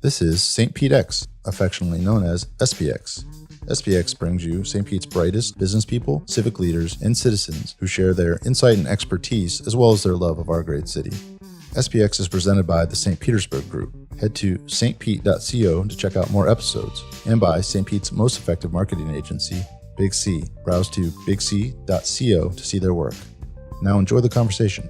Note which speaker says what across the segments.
Speaker 1: This is St. Pete X, affectionately known as SPX. SPX brings you St. Pete's brightest business people, civic leaders, and citizens who share their insight and expertise as well as their love of our great city. SPX is presented by the St. Petersburg Group. Head to stpete.co to check out more episodes, and by St. Pete's most effective marketing agency, Big C. Browse to bigc.co to see their work. Now enjoy the conversation.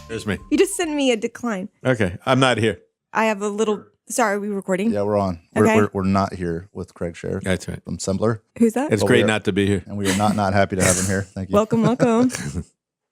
Speaker 2: There's me.
Speaker 3: You just sent me a decline.
Speaker 2: Okay, I'm not here.
Speaker 3: I have a little... Sorry, are we recording?
Speaker 1: Yeah, we're on.
Speaker 3: Okay.
Speaker 1: We're not here with Craig Sher.
Speaker 2: That's right.
Speaker 1: From Sembler.
Speaker 3: Who's that?
Speaker 2: It's great not to be here.
Speaker 1: And we are not happy to have him here. Thank you.
Speaker 3: Welcome.
Speaker 1: This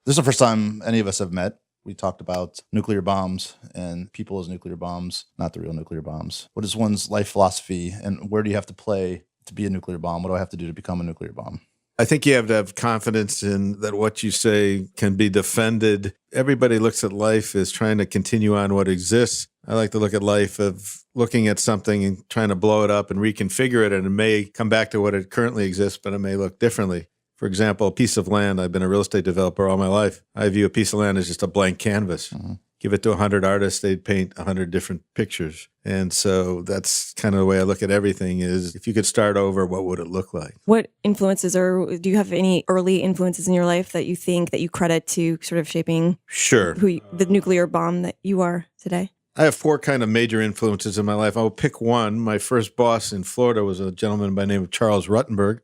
Speaker 1: is the first time any of us have met. We talked about nuclear bombs and people as nuclear bombs, not the real nuclear bombs. What is one's life philosophy, and where do you have to play to be a nuclear bomb? What do I have to do to become a nuclear bomb?
Speaker 2: I think you have to have confidence in that what you say can be defended. Everybody looks at life as trying to continue on what exists. I like to look at life of looking at something and trying to blow it up and reconfigure it, and it may come back to what it currently exists, but it may look differently. For example, a piece of land, I've been a real estate developer all my life. I view a piece of land as just a blank canvas. Mm-hmm. Give it to 100 artists, they'd paint 100 different pictures. And so that's kind of the way I look at everything is if you could start over, what would it look like?
Speaker 3: What influences, or do you have any early influences in your life that you think that you credit to sort of shaping
Speaker 2: Sure.
Speaker 3: the nuclear bomb that you are today?
Speaker 2: I have four kind of major influences in my life. I'll pick one. My first boss in Florida was a gentleman by the name of Charles Ruttenberg.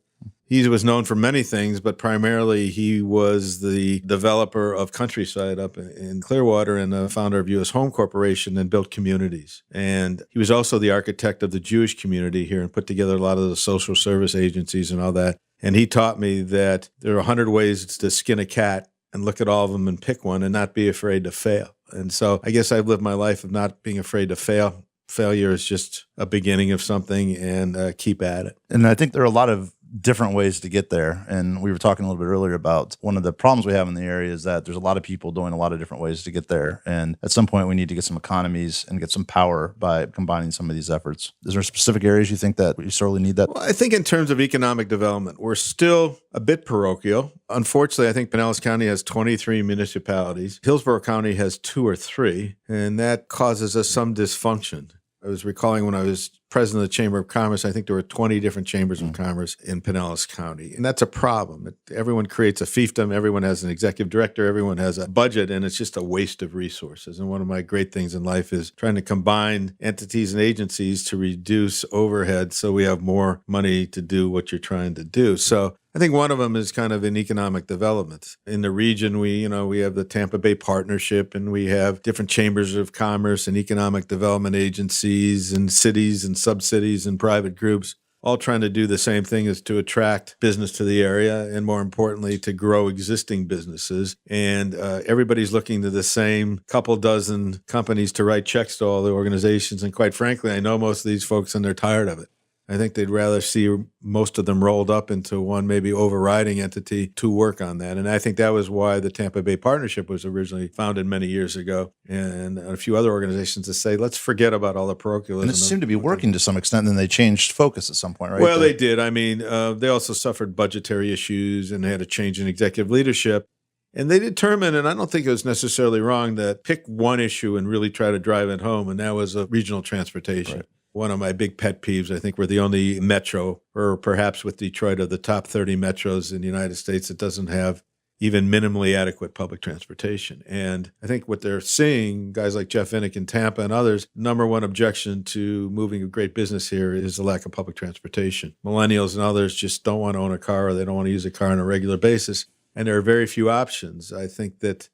Speaker 2: He was known for many things, but primarily he was the developer of Countryside up in Clearwater and the founder of U.S. Home Corporation and built communities. And he was also the architect of the Jewish community here and put together a lot of the social service agencies and all that. And he taught me that there are 100 ways to skin a cat and look at all of them and pick one and not be afraid to fail. And so I guess I've lived my life of not being afraid to fail. Failure is just a beginning of something and keep at it.
Speaker 1: And I think there are a lot of different ways to get there. And we were talking a little bit earlier about one of the problems we have in the area is that there's a lot of people doing a lot of different ways to get there. And at some point we need to get some economies and get some power by combining some of these efforts. Is there specific areas you think that you sorely need that?
Speaker 2: Well, I think in terms of economic development, we're still a bit parochial. Unfortunately, I think Pinellas County has 23 municipalities. Hillsborough County has 2 or 3, and that causes us some dysfunction. I was recalling when I was president of the Chamber of Commerce, I think there were 20 different chambers of commerce in Pinellas County. And that's a problem. Everyone creates a fiefdom. Everyone has an executive director. Everyone has a budget, and it's just a waste of resources. And one of my great things in life is trying to combine entities and agencies to reduce overhead so we have more money to do what you're trying to do. So I think one of them is kind of in economic development. In the region, we have the Tampa Bay Partnership, and we have different chambers of commerce and economic development agencies and cities and sub-cities and private groups, all trying to do the same thing, is to attract business to the area and, more importantly, to grow existing businesses. And everybody's looking to the same couple dozen companies to write checks to all the organizations. And quite frankly, I know most of these folks, and they're tired of it. I think they'd rather see most of them rolled up into one maybe overriding entity to work on that. And I think that was why the Tampa Bay Partnership was originally founded many years ago, and a few other organizations to say, let's forget about all the parochialism.
Speaker 1: And it seemed to be working to some extent, and then they changed focus at some point, right?
Speaker 2: Well, they did. I mean, they also suffered budgetary issues, and they had a change in executive leadership. And they determined, and I don't think it was necessarily wrong, that pick one issue and really try to drive it home, and that was regional transportation. Right. One of my big pet peeves, I think we're the only metro, or perhaps with Detroit, of the top 30 metros in the United States that doesn't have even minimally adequate public transportation. And I think what they're seeing, guys like Jeff Vinnick in Tampa and others, number one objection to moving a great business here is the lack of public transportation. Millennials and others just don't want to own a car, or they don't want to use a car on a regular basis. And there are very few options. I think that,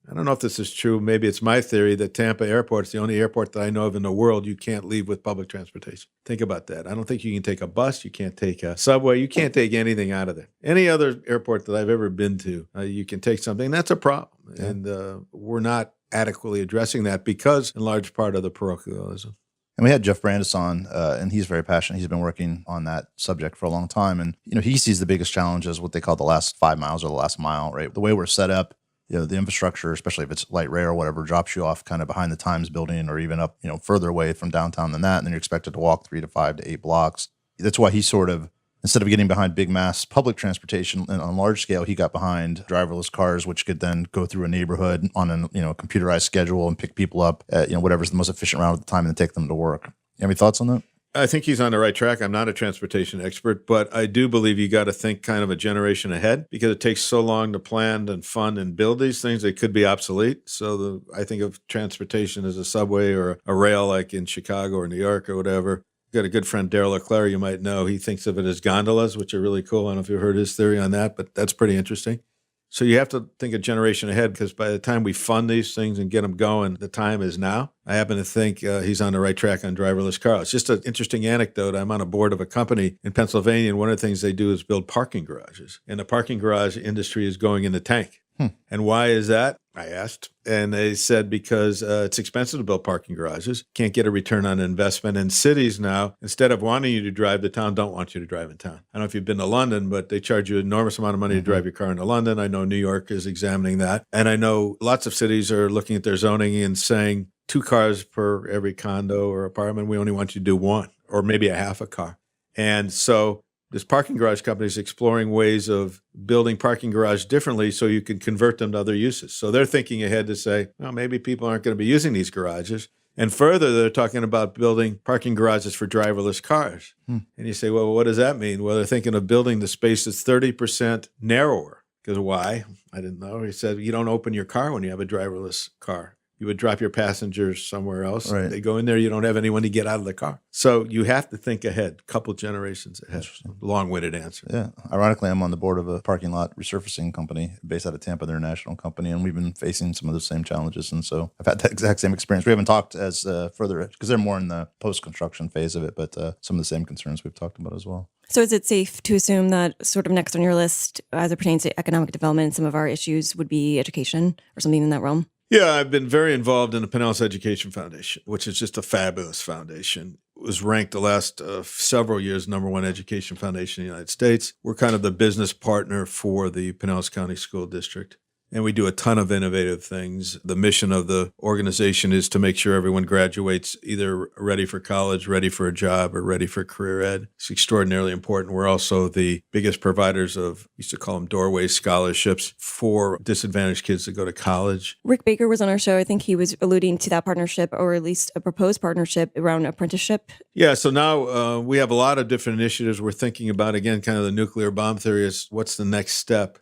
Speaker 2: I don't know if this is true, maybe it's my theory, that Tampa Airport is the only airport that I know of in the world you can't leave with public transportation. Think about that. I don't think you can take a bus, you can't take a subway, you can't take anything out of there. Any other airport that I've ever been to, you can take something. That's a problem. Yeah. And we're not adequately addressing that because, in large part, of the parochialism.
Speaker 1: And we had Jeff Brandis on, and he's very passionate. He's been working on that subject for a long time. And, he sees the biggest challenge as what they call the last 5 miles or the last mile, right? The way we're set up, the infrastructure, especially if it's light rail or whatever, drops you off kind of behind the Times building or even up, further away from downtown than that. And then you're expected to walk 3 to 5 to 8 blocks. That's why he sort of instead of getting behind big mass public transportation and on large scale, he got behind driverless cars, which could then go through a neighborhood on a computerized schedule and pick people up at whatever's the most efficient route at the time and take them to work. You have any thoughts on that?
Speaker 2: I think he's on the right track. I'm not a transportation expert, but I do believe you got to think kind of a generation ahead because it takes so long to plan and fund and build these things. They could be obsolete. So I think of transportation as a subway or a rail like in Chicago or New York or whatever. Got a good friend, Daryl LeClaire, you might know. He thinks of it as gondolas, which are really cool. I don't know if you've heard his theory on that, but that's pretty interesting. So you have to think a generation ahead because by the time we fund these things and get them going, the time is now. I happen to think he's on the right track on driverless cars. It's just an interesting anecdote. I'm on a board of a company in Pennsylvania, and one of the things they do is build parking garages. And the parking garage industry is going in the tank. And why is that? I asked. And they said because it's expensive to build parking garages, can't get a return on investment. And cities now, instead of wanting you to drive to town, don't want you to drive in town. I don't know if you've been to London, but they charge you an enormous amount of money to drive your car into London. I know New York is examining that. And I know lots of cities are looking at their zoning and saying 2 cars per every condo or apartment. We only want you to do 1 or maybe a half a car. And so this parking garage company is exploring ways of building parking garage differently so you can convert them to other uses. So they're thinking ahead to say, well, maybe people aren't going to be using these garages. And further, they're talking about building parking garages for driverless cars. And you say, well, what does that mean? Well, they're thinking of building the space that's 30% narrower. Because why? I didn't know. He said, you don't open your car when you have a driverless car. You would drop your passengers somewhere else. Right. They go in there, you don't have anyone to get out of the car. So you have to think ahead, a couple generations ahead. Long-winded answer.
Speaker 1: Yeah. Ironically, I'm on the board of a parking lot resurfacing company based out of Tampa. They're a national company, and we've been facing some of the same challenges. And so I've had that exact same experience. We haven't talked as further, because they're more in the post-construction phase of it, but some of the same concerns we've talked about as well.
Speaker 3: So is it safe to assume that sort of next on your list as it pertains to economic development, some of our issues would be education or something in that realm?
Speaker 2: Yeah, I've been very involved in the Pinellas Education Foundation, which is just a fabulous foundation. It was ranked the last several years #1 education foundation in the United States. We're kind of the business partner for the Pinellas County School District. And we do a ton of innovative things. The mission of the organization is to make sure everyone graduates either ready for college, ready for a job, or ready for career ed. It's extraordinarily important. We're also the biggest providers of, used to call them doorway scholarships for disadvantaged kids to go to college.
Speaker 3: Rick Baker was on our show. I think he was alluding to that partnership, or at least a proposed partnership around apprenticeship.
Speaker 2: Yeah, so now we have a lot of different initiatives we're thinking about. Again, kind of the nuclear bomb theory is what's the next step?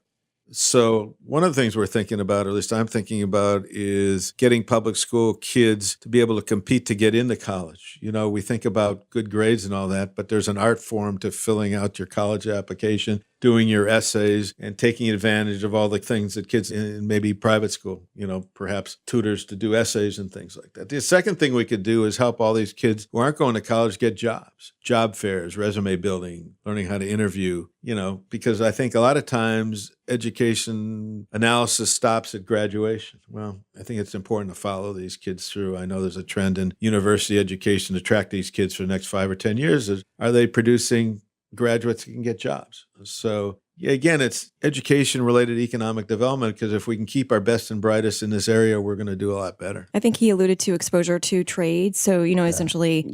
Speaker 2: So one of the things we're thinking about, or at least I'm thinking about, is getting public school kids to be able to compete to get into college. You know, we think about good grades and all that, but there's an art form to filling out your college application, doing your essays, and taking advantage of all the things that kids in maybe private school, you know, perhaps tutors to do essays and things like that. The second thing we could do is help all these kids who aren't going to college get jobs, job fairs, resume building, learning how to interview, you know, because I think a lot of times education analysis stops at graduation. Well, I think it's important to follow these kids through. I know there's a trend in university education to track these kids for the next 5 or 10 years. Are they producing graduates who can get jobs? So yeah, again, it's education-related economic development, because if we can keep our best and brightest in this area, we're going to do a lot better.
Speaker 3: I think he alluded to exposure to trades. So, essentially,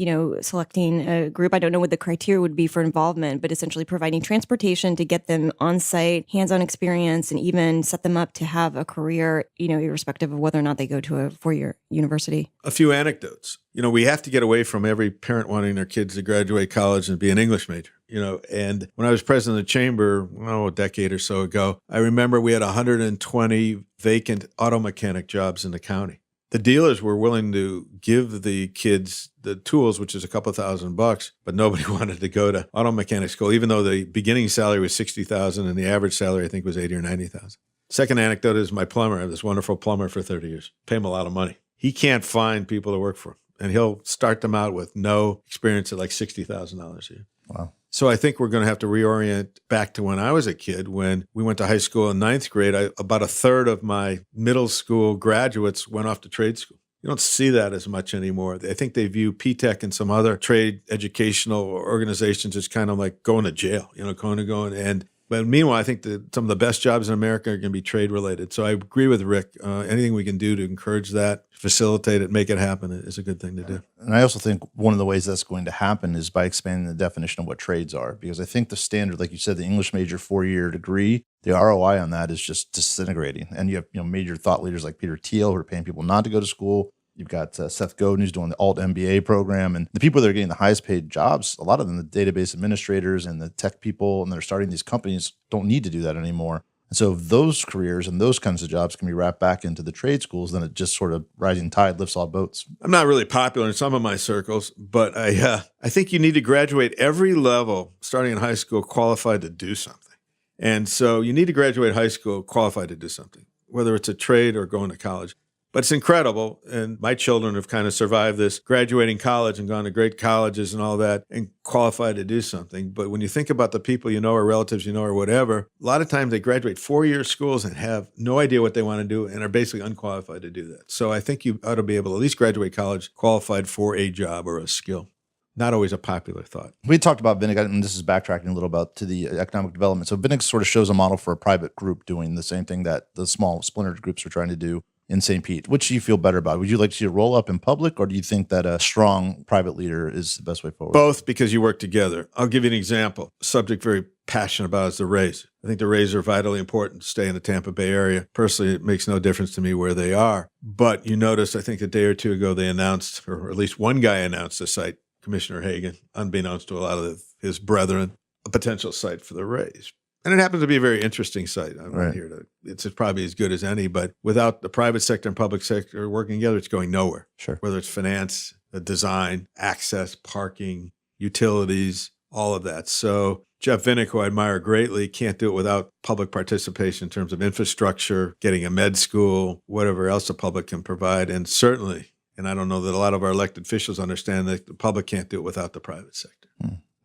Speaker 3: selecting a group. I don't know what the criteria would be for involvement, but essentially providing transportation to get them on-site, hands-on experience, and even set them up to have a career, irrespective of whether or not they go to a 4-year university.
Speaker 2: A few anecdotes. We have to get away from every parent wanting their kids to graduate college and be an English major. And when I was president of the chamber, a decade or so ago, I remember we had 120 vacant auto mechanic jobs in the county. The dealers were willing to give the kids the tools, which is a couple $1,000, but nobody wanted to go to auto mechanic school, even though the beginning salary was $60,000 and the average salary, I think, was $80,000 or $90,000. Second anecdote is my plumber. I have this wonderful plumber for 30 years. Pay him a lot of money. He can't find people to work for him, and he'll start them out with no experience at like $60,000 a year.
Speaker 1: Wow.
Speaker 2: So I think we're going to have to reorient back to when I was a kid. When we went to high school in 9th grade, about a third of my middle school graduates went off to trade school. You don't see that as much anymore. I think they view P-TECH and some other trade educational organizations as kind of like going to jail, going. But meanwhile, I think that some of the best jobs in America are going to be trade related. So I agree with Rick. Anything we can do to encourage that, facilitate it, make it happen is a good thing to do.
Speaker 1: And I also think one of the ways that's going to happen is by expanding the definition of what trades are. Because I think the standard, like you said, the English major 4-year degree, the ROI on that is just disintegrating. And you have major thought leaders like Peter Thiel who are paying people not to go to school. You've got Seth Godin who's doing the alt MBA program. And the people that are getting the highest paid jobs, a lot of them, the database administrators and the tech people, and they're starting these companies, don't need to do that anymore. And so if those careers and those kinds of jobs can be wrapped back into the trade schools, then it just sort of rising tide lifts all boats.
Speaker 2: I'm not really popular in some of my circles, but I think you need to graduate every level, starting in high school, qualified to do something. And so you need to graduate high school qualified to do something, whether it's a trade or going to college. But it's incredible, and my children have kind of survived this, graduating college and gone to great colleges and all that, and qualified to do something. But when you think about the people you know or relatives you know or whatever, a lot of times they graduate 4-year schools and have no idea what they want to do and are basically unqualified to do that. So I think you ought to be able to at least graduate college qualified for a job or a skill. Not always a popular thought.
Speaker 1: We talked about Vinnig, and this is backtracking a little about to the economic development. So Vinnig sort of shows a model for a private group doing the same thing that the small splintered groups are trying to do in St. Pete. Which do you feel better about? Would you like to see a roll up in public, or do you think that a strong private leader is the best way forward?
Speaker 2: Both, because you work together. I'll give you an example. A subject very passionate about is the Rays. I think the Rays are vitally important to stay in the Tampa Bay area. Personally, it makes no difference to me where they are. But you notice, I think a day or two ago, they announced, or at least one guy announced a site, Commissioner Hagan, unbeknownst to a lot of his brethren, a potential site for the Rays. And it happens to be a very interesting site. I'm not here to, it's probably as good as any, but without the private sector and public sector working together, it's going nowhere.
Speaker 1: Sure.
Speaker 2: Whether it's finance, design, access, parking, utilities, all of that. So Jeff Vinnick, who I admire greatly, can't do it without public participation in terms of infrastructure, getting a med school, whatever else the public can provide. And certainly, and I don't know that a lot of our elected officials understand that the public can't do it without the private sector.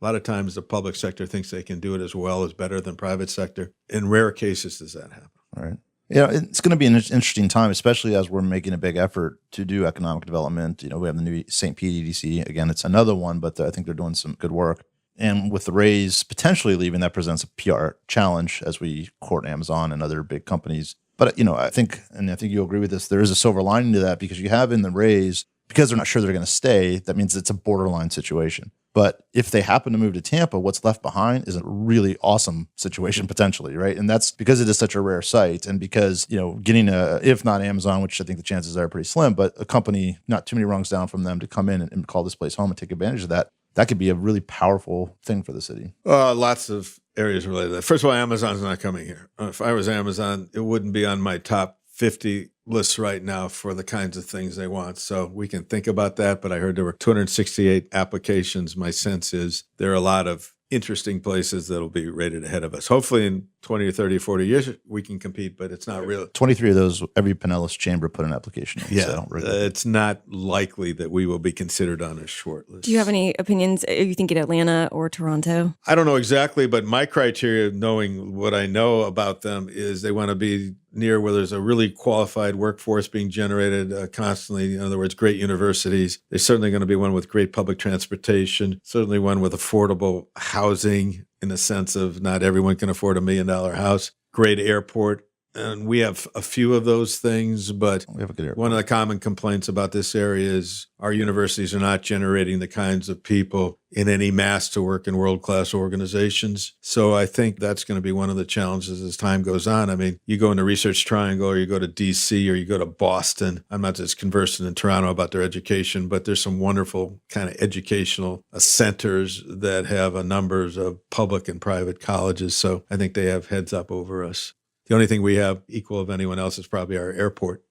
Speaker 2: A lot of times the public sector thinks they can do it as well as better than private sector. In rare cases does that happen.
Speaker 1: All right. Yeah, it's going to be an interesting time, especially as we're making a big effort to do economic development. We have the new St. Pete EDC. Again, it's another one, but I think they're doing some good work. And with the Rays potentially leaving, that presents a PR challenge as we court Amazon and other big companies. But, I think you'll agree with this, there is a silver lining to that, because you have in the Rays, because they're not sure they're going to stay, that means it's a borderline situation. But if they happen to move to Tampa, what's left behind is a really awesome situation potentially, right? And that's because it is such a rare site, and because, getting if not Amazon, which I think the chances are pretty slim, but a company not too many rungs down from them to come in and call this place home and take advantage of that, that could be a really powerful thing for the city.
Speaker 2: Lots of areas related to that. First of all, Amazon's not coming here. If I was Amazon, it wouldn't be on my top 50 lists right now for the kinds of things they want. So we can think about that. But I heard there were 268 applications. My sense is there are a lot of interesting places that'll be rated ahead of us. Hopefully in 20 or 30 or 40 years, we can compete, but it's not real.
Speaker 1: 23 of those, every Pinellas chamber put an application in.
Speaker 2: Yeah, so it's not likely that we will be considered on a short list.
Speaker 3: Do you have any opinions? Are you thinking Atlanta or Toronto?
Speaker 2: I don't know exactly, but my criteria, knowing what I know about them, is they want to be near where there's a really qualified workforce being generated constantly. In other words, great universities. There's certainly going to be one with great public transportation, certainly one with affordable housing in the sense of not everyone can afford $1 million house, great airport. And we have a few of those things, but
Speaker 1: we have a good airport.
Speaker 2: One of the common complaints about this area is our universities are not generating the kinds of people in any mass to work in world-class organizations. So I think that's going to be one of the challenges as time goes on. I mean, you go into Research Triangle, or you go to DC, or you go to Boston. I'm not just conversant in Toronto about their education, but there's some wonderful kind of educational centers that have a numbers of public and private colleges. So I think they have heads up over us. The only thing we have equal of anyone else is probably our airport.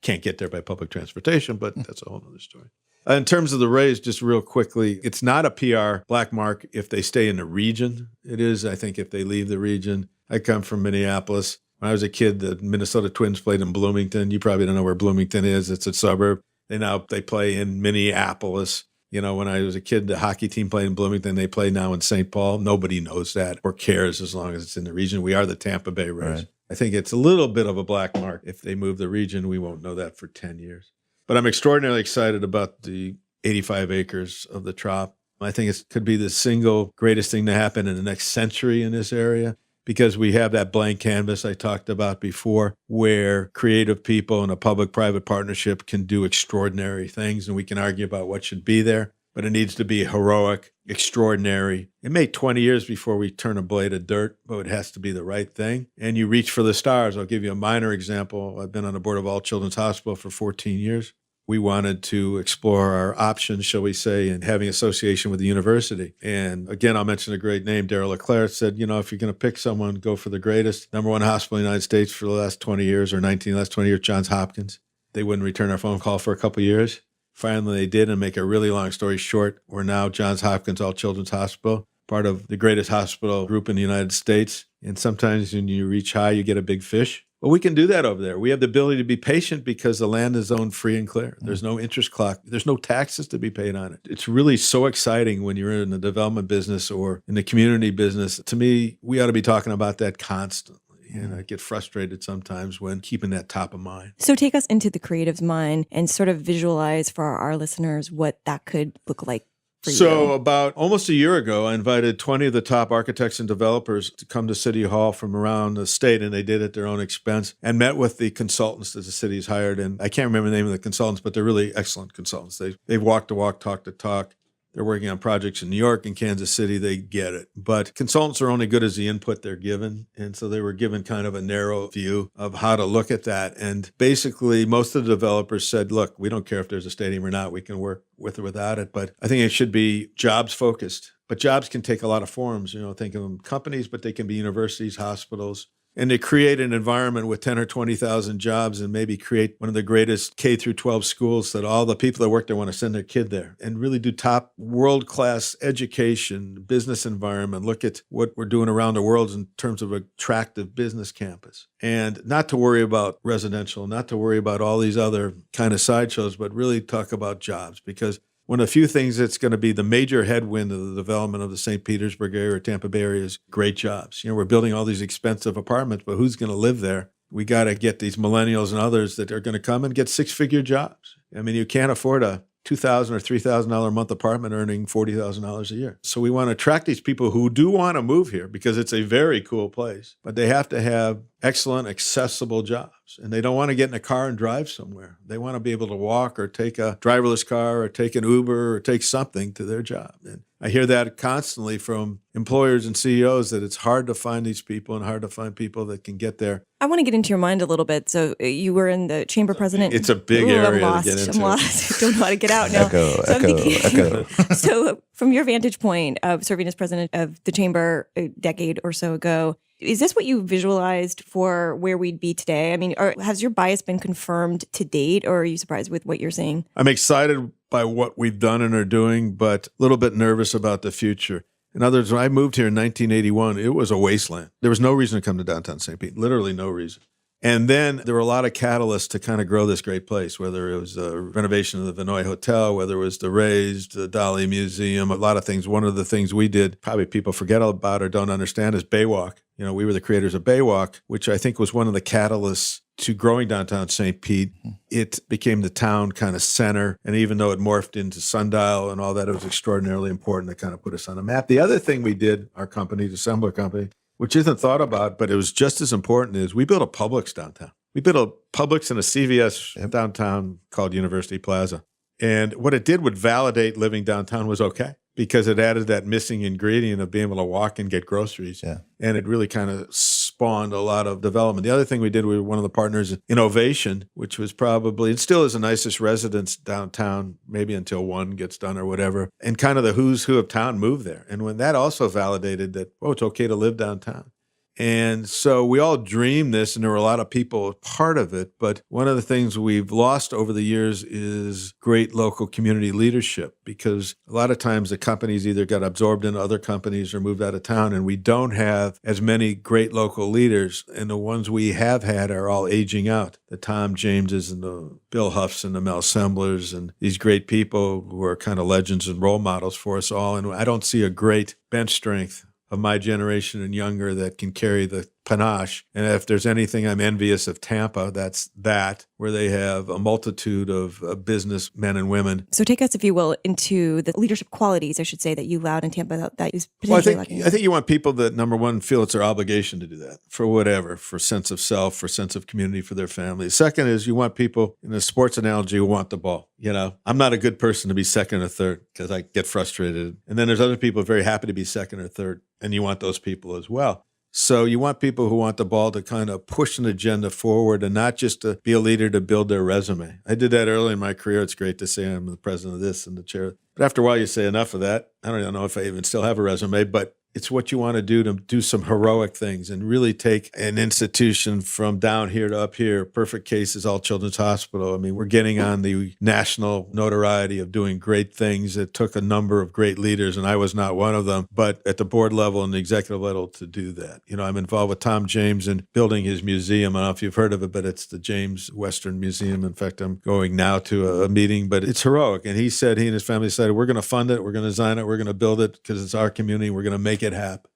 Speaker 2: Can't get there by public transportation, but that's a whole other story. In terms of the Rays, just real quickly, it's not a PR black mark if they stay in the region. It is, I think, if they leave the region. I come from Minneapolis. When I was a kid, the Minnesota Twins played in Bloomington. You probably don't know where Bloomington is. It's a suburb. They play in Minneapolis. When I was a kid, the hockey team played in Bloomington. They play now in St. Paul. Nobody knows that or cares as long as it's in the region. We are the Tampa Bay Rays. Right. I think it's a little bit of a black mark. If they move the region, we won't know that for 10 years. But I'm extraordinarily excited about the 85 acres of the Trop. I think it could be the single greatest thing to happen in the next century in this area. because we have that blank canvas I talked about before, where creative people in a public-private partnership can do extraordinary things, and we can argue about what should be there, but it needs to be heroic, extraordinary. It may 20 years before we turn a blade of dirt, but it has to be the right thing. And you reach for the stars. I'll give you a minor example. I've been on the board of All Children's Hospital for 14 years. We wanted to explore our options, shall we say, in having association with the university. And again, I'll mention a great name. Darryl Leclerc said, if you're going to pick someone, go for the greatest. Number one hospital in the United States for the last 20 years, or 19, last 20 years, Johns Hopkins. They wouldn't return our phone call for a couple of years. Finally, they did, and make a really long story short, we're now Johns Hopkins All Children's Hospital, part of the greatest hospital group in the United States. And sometimes when you reach high, you get a big fish. Well, we can do that over there. We have the ability to be patient because the land is owned free and clear. There's no interest clock. There's no taxes to be paid on it. It's really so exciting when you're in the development business or in the community business. To me, we ought to be talking about that constantly. And I get frustrated sometimes when keeping that top of mind.
Speaker 3: So take us into the creative's mind and sort of visualize for our listeners what that could look like.
Speaker 2: So about almost a year ago, I invited 20 of the top architects and developers to come to City Hall from around the state, and they did it at their own expense, and met with the consultants that the city's hired. And I can't remember the name of the consultants, but they're really excellent consultants. They've walked the walk, talked the talk. They're working on projects in New York and Kansas City. They get it. But consultants are only good as the input they're given. And so they were given kind of a narrow view of how to look at that. And basically, most of the developers said, look, we don't care if there's a stadium or not. We can work with or without it. But I think it should be jobs focused. But jobs can take a lot of forms. Think of them companies, but they can be universities, hospitals. And to create an environment with 10 or 20,000 jobs and maybe create one of the greatest K through 12 schools that all the people that work there want to send their kid there and really do top world-class education, business environment, look at what we're doing around the world in terms of attractive business campus. And not to worry about residential, not to worry about all these other kind of sideshows, but really talk about jobs, because one of the few things that's going to be the major headwind of the development of the St. Petersburg area or Tampa Bay area is great jobs. We're building all these expensive apartments, but who's going to live there? We got to get these millennials and others that are going to come and get six-figure jobs. I mean, you can't afford a $2,000 or $3,000 a month apartment earning $40,000 a year. So we want to attract these people who do want to move here because it's a very cool place, but they have to have excellent, accessible jobs. And they don't want to get in a car and drive somewhere. They want to be able to walk or take a driverless car or take an Uber or take something to their job. And I hear that constantly from employers and CEOs that it's hard to find these people and hard to find people that can get there.
Speaker 3: I want to get into your mind a little bit. So you were in the chamber president.
Speaker 2: It's a big area to get into.
Speaker 3: I'm lost. Don't know how to get out now.
Speaker 1: Echo.
Speaker 3: So from your vantage point of serving as president of the chamber a decade or so ago, is this what you visualized for where we'd be today? I mean, has your bias been confirmed to date, or are you surprised with what you're seeing?
Speaker 2: I'm excited by what we've done and are doing, but a little bit nervous about the future. In other words, when I moved here in 1981, it was a wasteland. There was no reason to come to downtown St. Pete, literally no reason. And then there were a lot of catalysts to kind of grow this great place, whether it was the renovation of the Vinoy Hotel, whether it was the raised the Dali Museum, a lot of things. One of the things we did, probably people forget about or don't understand, is Baywalk. We were the creators of Baywalk, which I think was one of the catalysts to growing downtown St. Pete. It became the town kind of center. And even though it morphed into Sundial and all that, it was extraordinarily important to kind of put us on a map. The other thing we did, our company, the Sembler Company, which isn't thought about, but it was just as important, is we built a Publix downtown. We built a Publix and a CVS downtown called University Plaza. And what it did would validate living downtown was okay, because it added that missing ingredient of being able to walk and get groceries. Yeah. And it really kind of spawned a lot of development. The other thing we did, we were one of the partners in Ovation, which was probably, and still is the nicest residence downtown, maybe until one gets done or whatever. And kind of the who's who of town moved there. And when that also validated that, it's okay to live downtown. And so we all dreamed this, and there were a lot of people part of it. But one of the things we've lost over the years is great local community leadership, because a lot of times the companies either got absorbed into other companies or moved out of town, and we don't have as many great local leaders. And the ones we have had are all aging out. The Tom Jameses and the Bill Huffs and the Mel Semblers and these great people who are kind of legends and role models for us all. And I don't see a great bench strength of my generation and younger that can carry the panache. And if there's anything I'm envious of Tampa, that's that, where they have a multitude of business men and women.
Speaker 3: So take us, if you will, into the leadership qualities, I should say, that you allowed in Tampa that is
Speaker 2: Well,
Speaker 3: potentially lacking.
Speaker 2: I think you want people that, number one, feel it's their obligation to do that for whatever, for sense of self, for sense of community, for their family. Second is you want people, in a sports analogy, who want the ball. I'm not a good person to be second or third because I get frustrated. And then there's other people very happy to be second or third, and you want those people as well. So you want people who want the ball to kind of push an agenda forward and not just to be a leader to build their resume. I did that early in my career. It's great to say I'm the president of this and the chair. But after a while, you say enough of that. I don't even know if I even still have a resume, but it's what you want to do some heroic things and really take an institution from down here to up here. Perfect case is All Children's Hospital. I mean, we're getting on the national notoriety of doing great things. It took a number of great leaders, and I was not one of them, but at the board level and the executive level to do that. I'm involved with Tom James in building his museum. I don't know if you've heard of it, but it's the James Western Museum. In fact, I'm going now to a meeting, but it's heroic. And he and his family said, we're going to fund it, we're going to design it, we're going to build it because it's our community, we're going to make it happen.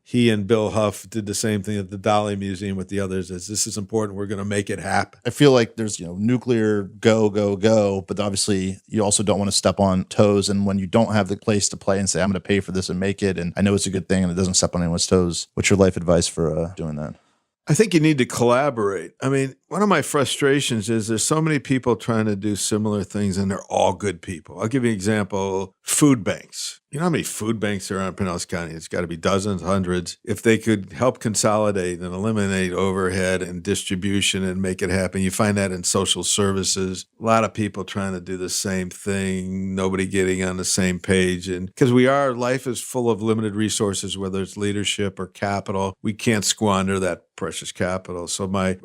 Speaker 2: He and Bill Huff did the same thing at the Dolly Museum with the others. This is important. We're going to make it happen.
Speaker 1: I feel like there's, nuclear go, but obviously you also don't want to step on toes. And when you don't have the place to play and say, I'm going to pay for this and make it, and I know it's a good thing and it doesn't step on anyone's toes. What's your life advice for doing that?
Speaker 2: I think you need to collaborate. I mean, one of my frustrations is there's so many people trying to do similar things, and they're all good people. I'll give you an example. Food banks. You know how many food banks there are in Pinellas County? It's got to be dozens, hundreds. If they could help consolidate and eliminate overhead and distribution and make it happen, you find that in social services. A lot of people trying to do the same thing, nobody getting on the same page. And because life is full of limited resources, whether it's leadership or capital, we can't squander that precious capital. So my,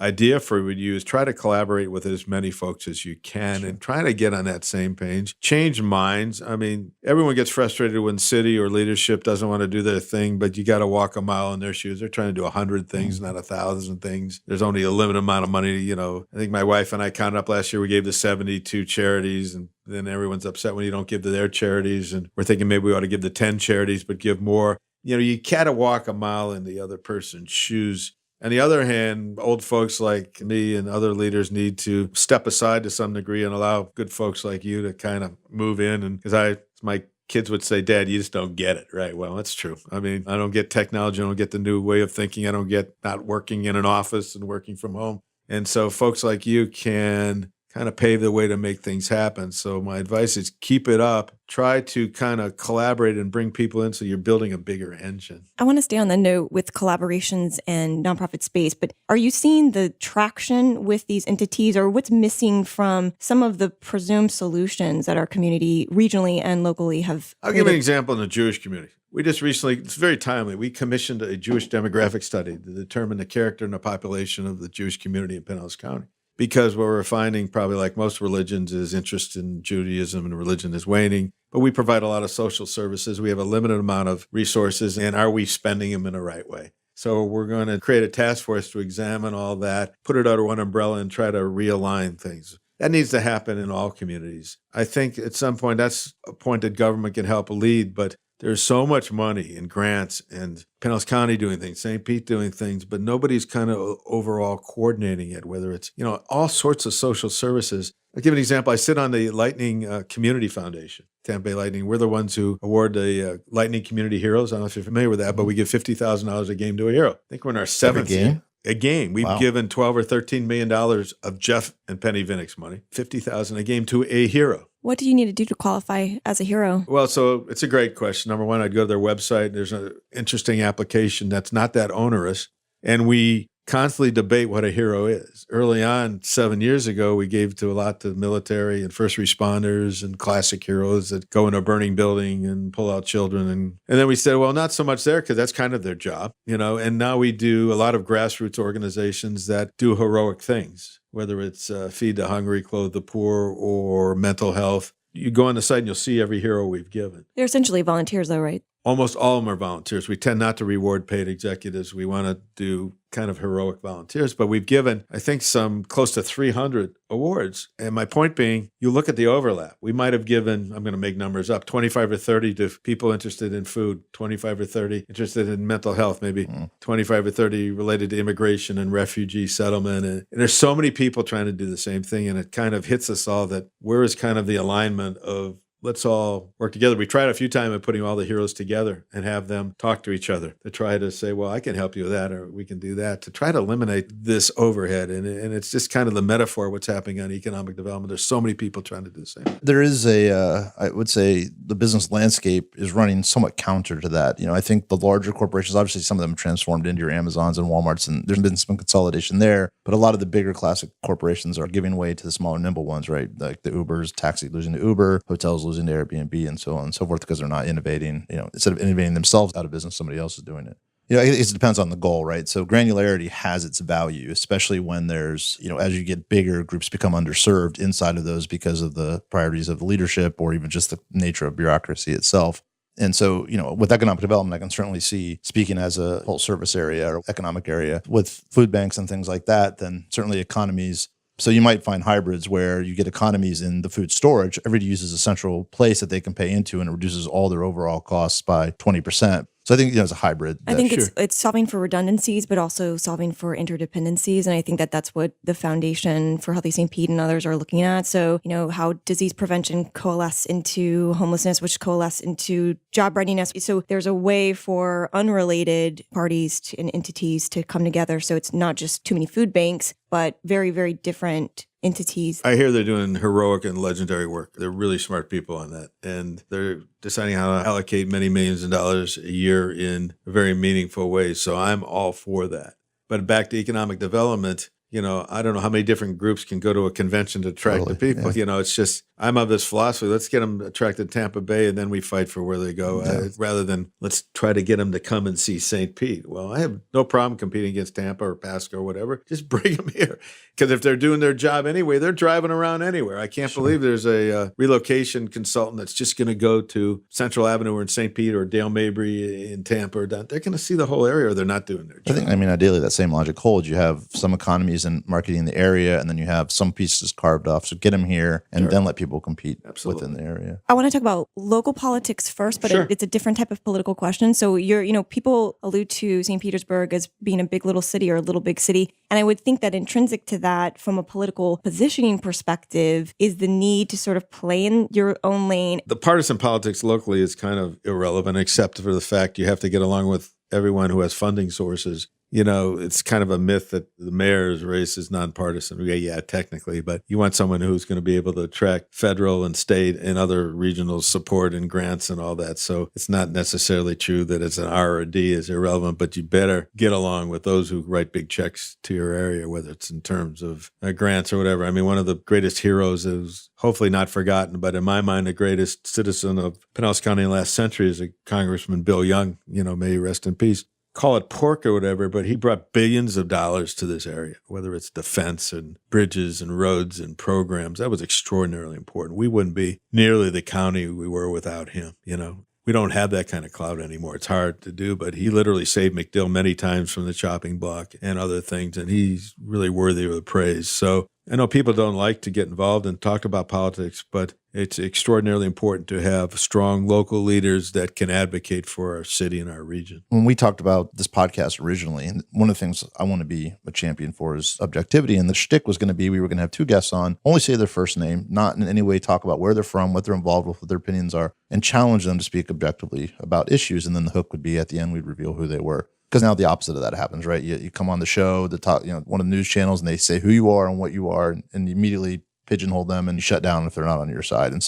Speaker 2: idea for you is try to collaborate with as many folks as you can and try to get on that same page. Change minds. I mean, everyone gets frustrated when city or leadership doesn't want to do their thing, but you got to walk a mile in their shoes. They're trying to do 100 things, not 1,000 things. There's only a limited amount of money. I think my wife and I counted up last year, we gave to 72 charities, and then everyone's upset when you don't give to their charities. And we're thinking maybe we ought to give to 10 charities, but give more. You gotta walk a mile in the other person's shoes. On the other hand, old folks like me and other leaders need to step aside to some degree and allow good folks like you to kind of move in. And because my kids would say, Dad, you just don't get it, right? Well, that's true. I mean, I don't get technology. I don't get the new way of thinking. I don't get not working in an office and working from home. And so folks like you can kind of pave the way to make things happen. So my advice is keep it up. Try to kind of collaborate and bring people in so you're building a bigger engine.
Speaker 3: I want to stay on the note with collaborations and nonprofit space, but are you seeing the traction with these entities, or what's missing from some of the presumed solutions that our community regionally and locally have?
Speaker 2: I'll give an example in the Jewish community. We just recently, it's very timely, we commissioned a Jewish demographic study to determine the character and the population of the Jewish community in Pinellas County. Because what we're finding, probably like most religions, is interest in Judaism and religion is waning. But we provide a lot of social services. We have a limited amount of resources, and are we spending them in the right way? So we're going to create a task force to examine all that, put it under one umbrella, and try to realign things. That needs to happen in all communities. I think at some point that's a point that government can help lead, but there's so much money in grants and Pinellas County doing things, St. Pete doing things, but nobody's kind of overall coordinating it, whether it's, all sorts of social services. I'll give an example. I sit on the Lightning Community Foundation, Tampa Bay Lightning. We're the ones who award the Lightning Community Heroes. I don't know if you're familiar with that, but we give $50,000 a game to a hero. I think we're in our seventh game. A game. We've given $12 or $13 million of Jeff and Penny Vinnick's money, $50,000 a game to a hero.
Speaker 3: What do you need to do to qualify as a hero?
Speaker 2: Well, so it's a great question. Number one, I'd go to their website. There's an interesting application that's not that onerous. And we constantly debate what a hero is. Early on, 7 years ago, we gave to a lot to the military and first responders and classic heroes that go in a burning building and pull out children. And then we said, well, not so much there because that's kind of their job, and now we do a lot of grassroots organizations that do heroic things, whether it's feed the hungry, clothe the poor, or mental health. You go on the site and you'll see every hero we've given.
Speaker 3: They're essentially volunteers though, right?
Speaker 2: almost all of them are volunteers. We tend not to reward paid executives. We want to do kind of heroic volunteers, but we've given, I think, some close to 300 awards. And my point being, you look at the overlap. We might have given, I'm going to make numbers up, 25 or 30 to people interested in food, 25 or 30 interested in mental health, maybe 25 or 30 related to immigration and refugee settlement. And there's so many people trying to do the same thing. And it kind of hits us all that where is kind of the alignment of let's all work together. We tried a few times at putting all the heroes together and have them talk to each other to try to say, well, I can help you with that, or we can do that, to try to eliminate this overhead. And it's just kind of the metaphor of what's happening on economic development. There's so many people trying to do the same.
Speaker 1: There is I would say the business landscape is running somewhat counter to that. I think the larger corporations, obviously some of them transformed into your Amazons and Walmarts, and there's been some consolidation there. But a lot of the bigger classic corporations are giving way to the smaller, nimble ones, right? Like the Ubers, taxi losing to Uber, hotels losing to Airbnb, and so on and so forth, because they're not innovating. Instead of innovating themselves out of business, somebody else is doing it. It depends on the goal, right? So granularity has its value, especially when there's, as you get bigger, groups become underserved inside of those because of the priorities of the leadership or even just the nature of bureaucracy itself. And so, with economic development, I can certainly see, speaking as a whole service area or economic area with food banks and things like that, then certainly economies. So you might find hybrids where you get economies in the food storage. Everybody uses a central place that they can pay into, and it reduces all their overall costs by 20%. So I think it's a hybrid.
Speaker 3: I think it's solving for redundancies, but also solving for interdependencies. And I think that's what the Foundation for Healthy St. Pete and others are looking at. So, how disease prevention coalesce into homelessness, which coalesce into job readiness. So there's a way for unrelated parties and entities to come together. So it's not just too many food banks, but very, very different entities.
Speaker 2: I hear they're doing heroic and legendary work. They're really smart people on that. And they're deciding how to allocate many millions of dollars a year in a very meaningful way. So I'm all for that. But back to economic development, I don't know how many different groups can go to a convention to attract the people. Yeah. It's just, I'm of this philosophy, let's get them attracted to Tampa Bay and then we fight for where they go, rather than let's try to get them to come and see St. Pete. Well, I have no problem competing against Tampa or Pasco or whatever. Just bring them here. Because if they're doing their job anyway, they're driving around anywhere. I can't believe there's a relocation consultant that's just going to go to Central Avenue or in St. Pete or Dale Mabry in Tampa or down. They're going to see the whole area, or they're not doing their job.
Speaker 1: I think, ideally that same logic holds. You have some economies in marketing the area, and then you have some pieces carved off. So get them here and then let people compete within the area.
Speaker 3: I want to talk about local politics first, but it's a different type of political question. So people allude to St. Petersburg as being a big little city or a little big city. And I would think that intrinsic to that from a political positioning perspective is the need to sort of play in your own lane.
Speaker 2: The partisan politics locally is kind of irrelevant, except for the fact you have to get along with everyone who has funding sources. It's kind of a myth that the mayor's race is nonpartisan. Yeah, technically, but you want someone who's going to be able to attract federal and state and other regional support and grants and all that. So it's not necessarily true that it's an R or a D is irrelevant, but you better get along with those who write big checks to your area, whether it's in terms of grants or whatever. One of the greatest heroes is hopefully not forgotten, but in my mind, the greatest citizen of Pinellas County in the last century is a Congressman Bill Young, may he rest in peace. Call it pork or whatever, but he brought billions of dollars to this area, whether it's defense and bridges and roads and programs. That was extraordinarily important. We wouldn't be nearly the county we were without him. We don't have that kind of clout anymore. It's hard to do, but he literally saved McDill many times from the chopping block and other things, and he's really worthy of the praise. So I know people don't like to get involved and talk about politics, but it's extraordinarily important to have strong local leaders that can advocate for our city and our region.
Speaker 1: When we talked about this podcast originally, and one of the things I want to be a champion for is objectivity. And the shtick was going to be, we were going to have two guests on, only say their first name, not in any way talk about where they're from, what they're involved with, what their opinions are, and challenge them to speak objectively about issues. And then the hook would be at the end, we'd reveal who they were. Because now the opposite of that happens, right? You come on the show, one of the news channels, and they say who you are and what you are, and you immediately pigeonhole them and you shut down if they're not on your side. And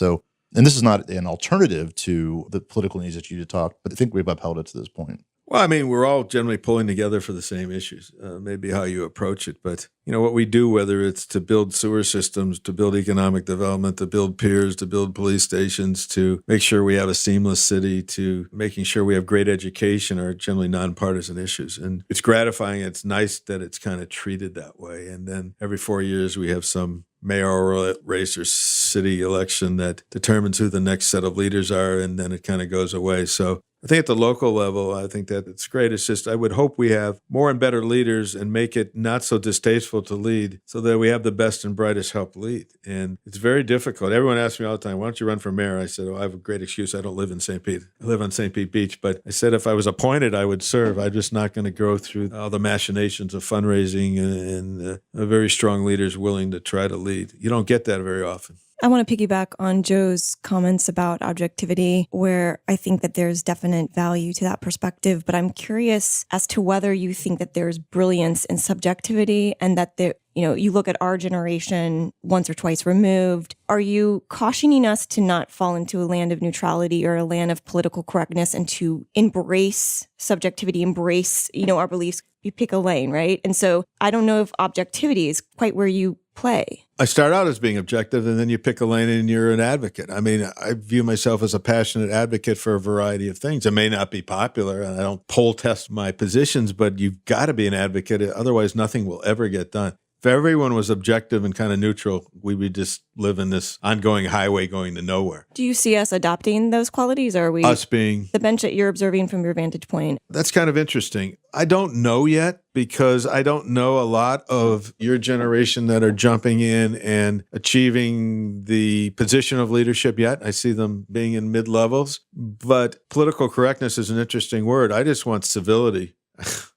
Speaker 1: this is not an alternative to the political needs that you talk, but I think we've upheld it to this point.
Speaker 2: Well, we're all generally pulling together for the same issues, maybe how you approach it. But, what we do, whether it's to build sewer systems, to build economic development, to build piers, to build police stations, to make sure we have a seamless city, to making sure we have great education, are generally nonpartisan issues. And it's gratifying. It's nice that it's kind of treated that way. And then every 4 years we have some mayoral race or city election that determines who the next set of leaders are, and then it kind of goes away. So I think at the local level, I think that it's great. It's just I would hope we have more and better leaders and make it not so distasteful to lead so that we have the best and brightest help lead. And it's very difficult. Everyone asks me all the time, why don't you run for mayor? I said, I have a great excuse. I don't live in St. Pete. I live on St. Pete Beach. But I said if I was appointed, I would serve. I'm just not going to go through all the machinations of fundraising and very strong leaders willing to try to lead. You don't get that very often.
Speaker 3: I want to piggyback on Joe's comments about objectivity, where I think that there's definite value to that perspective. But I'm curious as to whether you think that there's brilliance in subjectivity and that there, you look at our generation once or twice removed. Are you cautioning us to not fall into a land of neutrality or a land of political correctness and to embrace subjectivity, embrace, our beliefs? You pick a lane, right? And so I don't know if objectivity is quite where you play.
Speaker 2: I start out as being objective, and then you pick a lane and you're an advocate. I mean, I view myself as a passionate advocate for a variety of things. It may not be popular, and I don't poll test my positions, but you've got to be an advocate. Otherwise, nothing will ever get done. If everyone was objective and kind of neutral, we would just live in this ongoing highway going to nowhere.
Speaker 3: Do you see us adopting those qualities, or are we
Speaker 2: us being
Speaker 3: the bench that you're observing from your vantage point?
Speaker 2: That's kind of interesting. I don't know yet because I don't know a lot of your generation that are jumping in and achieving the position of leadership yet. I see them being in mid-levels, but political correctness is an interesting word. I just want civility.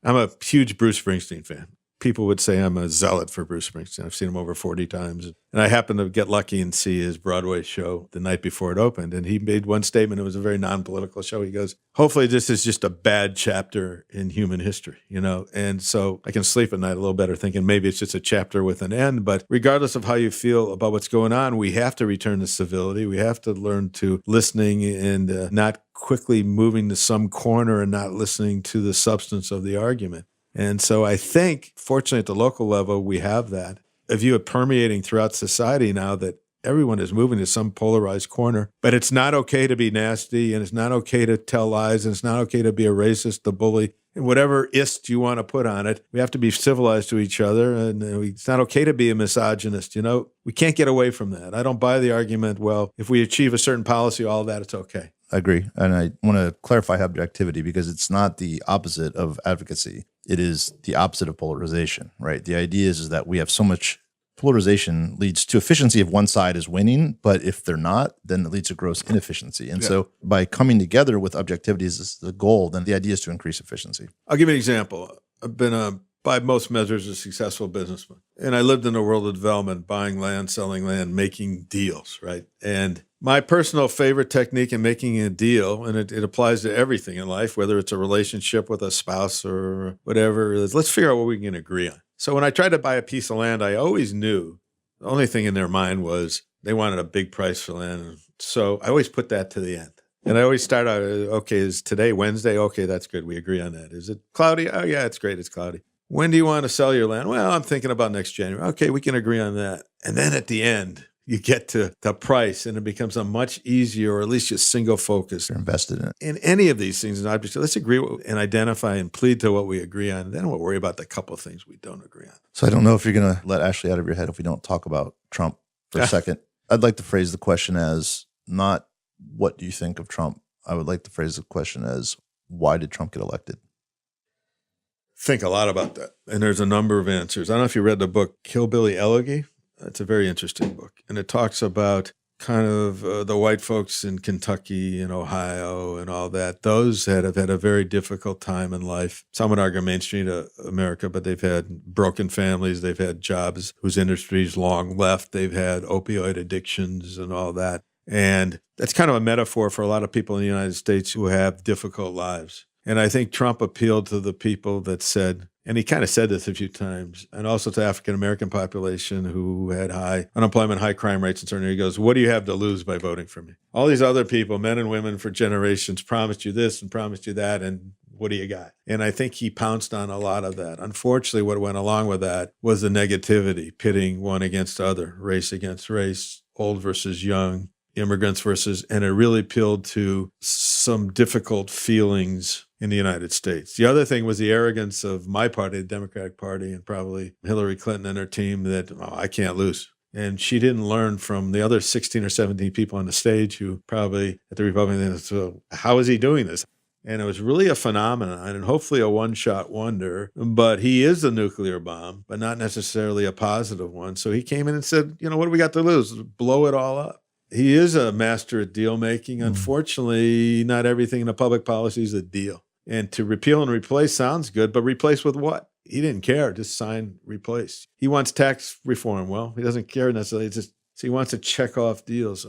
Speaker 2: I'm a huge Bruce Springsteen fan. People would say I'm a zealot for Bruce Springsteen. I've seen him over 40 times. And I happened to get lucky and see his Broadway show the night before it opened. And he made one statement. It was a very non-political show. He goes, hopefully this is just a bad chapter in human history, And so I can sleep at night a little better thinking maybe it's just a chapter with an end. But regardless of how you feel about what's going on, we have to return to civility. We have to learn to listening and not quickly moving to some corner and not listening to the substance of the argument. And so I think, fortunately, at the local level, we have that. A view of permeating throughout society now that everyone is moving to some polarized corner. But it's not okay to be nasty, and it's not okay to tell lies, and it's not okay to be a racist, a bully, and whatever ist you want to put on it. We have to be civilized to each other, and it's not okay to be a misogynist. We can't get away from that. I don't buy the argument, well, if we achieve a certain policy, all of that, it's okay.
Speaker 1: I agree. And I want to clarify objectivity because it's not the opposite of advocacy. It is the opposite of polarization, right? The idea is that we have so much polarization leads to efficiency if one side is winning, but if they're not, then it leads to gross inefficiency. And so by coming together with objectivity as the goal, then the idea is to increase efficiency.
Speaker 2: I'll give you an example. I've been by most measures, a successful businessman. And I lived in the world of development, buying land, selling land, making deals, right? And my personal favorite technique in making a deal, and it applies to everything in life, whether it's a relationship with a spouse or whatever, is let's figure out what we can agree on. So when I tried to buy a piece of land, I always knew the only thing in their mind was they wanted a big price for land. So I always put that to the end. And I always start out, okay, is today Wednesday? Okay, that's good. We agree on that. Is it cloudy? Oh, yeah, it's great. It's cloudy. When do you want to sell your land? Well, I'm thinking about next January. Okay, we can agree on that. And then at the end, you get to the price and it becomes a much easier, or at least just single focus.
Speaker 1: You're invested in it.
Speaker 2: In any of these things, let's agree and identify and plead to what we agree on. Then we'll worry about the couple of things we don't agree on.
Speaker 1: So I don't know if you're going to let Ashley out of your head if we don't talk about Trump for a second. I'd like to phrase the question as not what do you think of Trump? I would like to phrase the question as why did Trump get elected?
Speaker 2: Think a lot about that. And there's a number of answers. I don't know if you read the book Hillbilly Elegy. It's a very interesting book. And it talks about kind of the white folks in Kentucky and Ohio and all that. Those have had a very difficult time in life. Some would argue mainstream America, but they've had broken families. They've had jobs whose industries long left. They've had opioid addictions and all that. And that's kind of a metaphor for a lot of people in the United States who have difficult lives. And I think Trump appealed to the people that said, and he kind of said this a few times, and also to African-American population who had high unemployment, high crime rates and certain areas. He goes, what do you have to lose by voting for me? All these other people, men and women for generations, promised you this and promised you that, and what do you got? And I think he pounced on a lot of that. Unfortunately, what went along with that was the negativity, pitting one against the other, race against race, old versus young, immigrants versus, and it really appealed to some difficult feelings in the United States. The other thing was the arrogance of my party, the Democratic Party, and probably Hillary Clinton and her team that, I can't lose. And she didn't learn from the other 16 or 17 people on the stage who probably at the Republican, so how is he doing this? And it was really a phenomenon and hopefully a one-shot wonder. But he is a nuclear bomb, but not necessarily a positive one. So he came in and said, what do we got to lose? Blow it all up. He is a master at deal making. Unfortunately, not everything in the public policy is a deal. And to repeal and replace sounds good, but replace with what? He didn't care. Just sign, replace. He wants tax reform. Well, he doesn't care necessarily. So he wants to check off deals.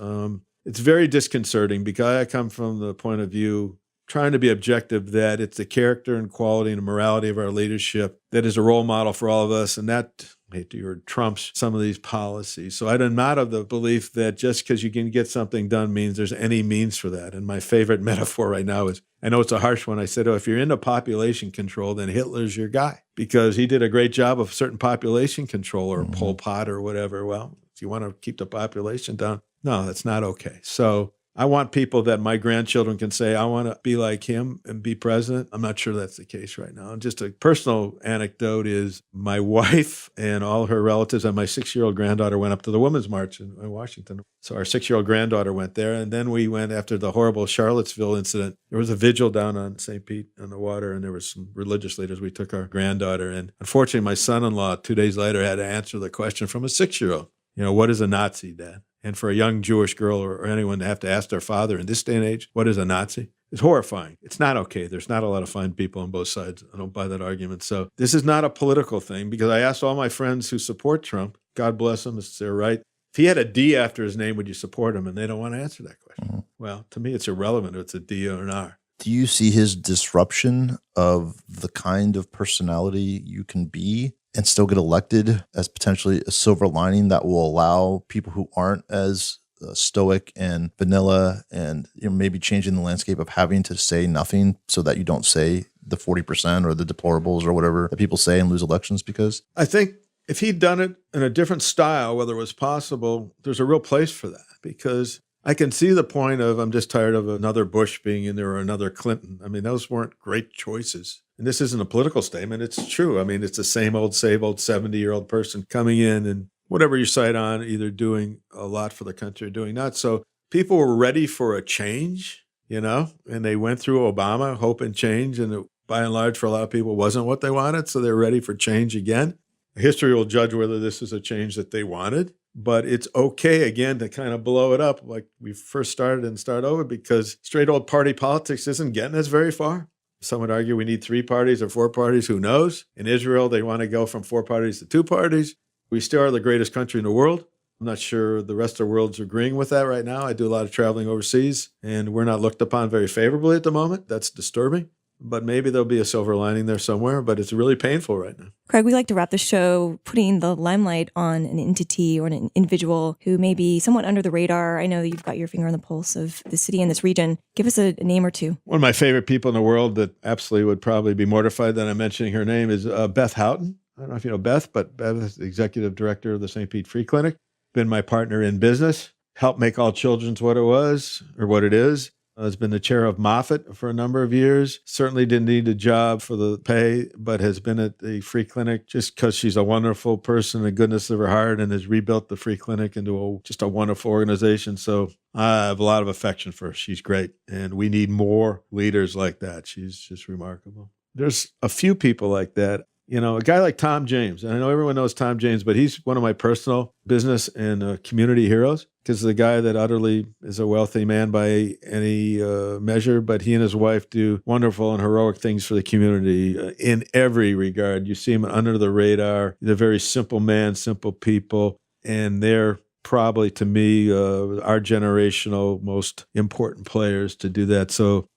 Speaker 2: It's very disconcerting because I come from the point of view trying to be objective that it's the character and quality and morality of our leadership that is a role model for all of us. And that, I hate to use trumps some of these policies. So I'm not of the belief that just because you can get something done means there's any means for that. And my favorite metaphor right now is, I know it's a harsh one. I said, if you're into population control, then Hitler's your guy because he did a great job of certain population control or Pol Pot or whatever. Well, if you want to keep the population down, no, that's not okay. So I want people that my grandchildren can say, I want to be like him and be president. I'm not sure that's the case right now. And just a personal anecdote is my wife and all her relatives and my 6-year-old granddaughter went up to the Women's March in Washington. So our 6-year-old granddaughter went there. And then we went after the horrible Charlottesville incident. There was a vigil down on St. Pete on the water, and there were some religious leaders. We took our granddaughter. And unfortunately, my son-in-law 2 days later had to answer the question from a 6-year-old. What is a Nazi, Dad? And for a young Jewish girl or anyone to have to ask their father in this day and age, what is a Nazi? It's horrifying. It's not okay. There's not a lot of fine people on both sides. I don't buy that argument. So this is not a political thing because I asked all my friends who support Trump, God bless them, it's their right. If he had a D after his name, would you support him? And they don't want to answer that question. Well, to me, it's irrelevant if it's a D or an R.
Speaker 1: Do you see his disruption of the kind of personality you can be and still get elected as potentially a silver lining that will allow people who aren't as stoic and vanilla and maybe changing the landscape of having to say nothing so that you don't say the 40% or the deplorables or whatever that people say and lose elections because?
Speaker 2: I think if he'd done it in a different style, whether it was possible, there's a real place for that because I can see the point of I'm just tired of another Bush being in there or another Clinton. I mean, those weren't great choices. And this isn't a political statement. It's true. I mean, it's the same old 70-year-old person coming in and whatever you cite on, either doing a lot for the country or doing not. So people were ready for a change, and they went through Obama, hope and change. And it, by and large, for a lot of people, wasn't what they wanted. So they're ready for change again. History will judge whether this is a change that they wanted. But it's okay, again, to kind of blow it up like we first started and start over because straight old party politics isn't getting us very far. Some would argue we need 3 parties or 4 parties. Who knows? In Israel, they want to go from 4 parties to 2 parties. We still are the greatest country in the world. I'm not sure the rest of the world's agreeing with that right now. I do a lot of traveling overseas, and we're not looked upon very favorably at the moment. That's disturbing. But maybe there'll be a silver lining there somewhere, but it's really painful right now.
Speaker 3: Craig, we like to wrap the show putting the limelight on an entity or an individual who may be somewhat under the radar. I know that you've got your finger on the pulse of the city and this region. Give us a name or two.
Speaker 2: One of my favorite people in the world that absolutely would probably be mortified that I'm mentioning her name is Beth Houghton. I don't know if you know Beth, but Beth is the executive director of the St. Pete Free Clinic. Been my partner in business, helped make All Children's what it was or what it is. Has been the chair of Moffitt for a number of years. Certainly didn't need a job for the pay, but has been at the Free Clinic just because she's a wonderful person, the goodness of her heart, and has rebuilt the Free Clinic into just a wonderful organization. So I have a lot of affection for her. She's great, and we need more leaders like that. She's just remarkable. There's a few people like that. A guy like Tom James, and I know everyone knows Tom James, but he's one of my personal business and community heroes because the guy that utterly is a wealthy man by any measure, but he and his wife do wonderful and heroic things for the community in every regard. You see him under the radar. They're very simple man, simple people, and they're probably, to me, our generational most important players to do that. So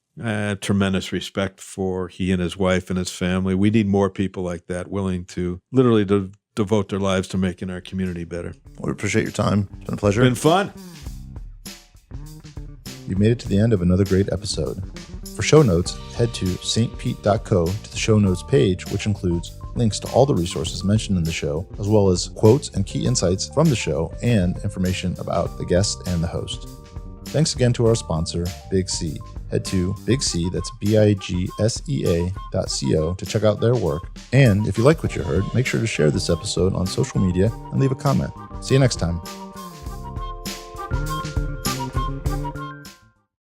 Speaker 2: tremendous respect for he and his wife and his family. We need more people like that willing to literally devote their lives to making our community better.
Speaker 1: We appreciate your time. It's been a pleasure.
Speaker 2: Been fun.
Speaker 1: You made it to the end of another great episode. For show notes, head to stpete.co to the show notes page, which includes links to all the resources mentioned in the show, as well as quotes and key insights from the show and information about the guest and the host. Thanks again to our sponsor, Big C. Head to Big C, that's BIGSEA.co to check out their work. And if you like what you heard, make sure to share this episode on social media and leave a comment. See you next time.